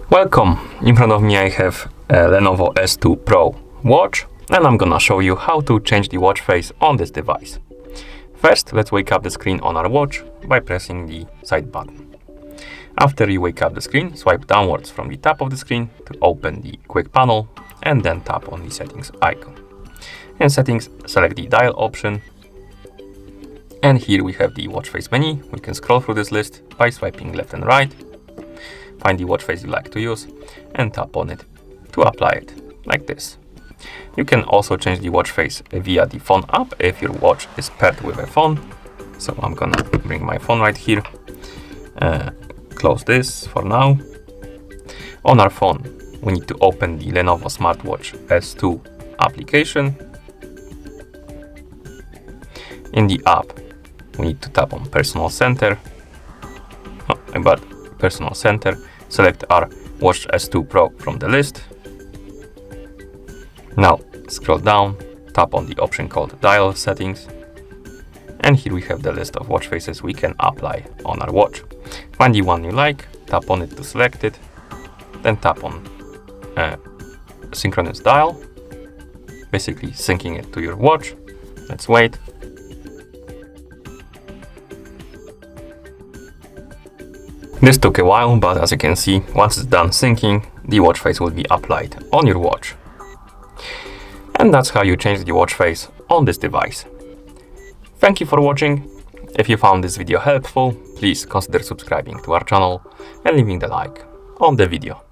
Welcome! In front of me I have a Lenovo S2 Pro watch, and I'm gonna show you how to change the watch face on this device. First, let's wake up the screen on our watch by pressing the side button. After you wake up the screen, swipe downwards from the top of the screen to open the quick panel, and then tap on the settings icon. In settings, select the dial option, and here we have the watch face menu. We can scroll through this list by swiping left and right. Find the watch face you like to use and tap on it to apply it, like this. You can also change the watch face via the phone app if your watch is paired with a phone. So I'm gonna bring my phone right here. Close this for now. On our phone, we need to open the Lenovo smartwatch S2 application. In the app, we need to tap on Personal Center. Personal Center, select our Watch S2 Pro from the list. Now scroll down, tap on the option called Dial Settings, and here we have the list of watch faces we can apply on our watch. Find the one you like, tap on it to select it, then tap on Synchronous Dial, basically syncing it to your watch. Let's wait. This took a while, but as you can see, once it's done syncing, the watch face will be applied on your watch. And that's how you change the watch face on this device. Thank you for watching. If you found this video helpful, please consider subscribing to our channel and leaving the like on the video.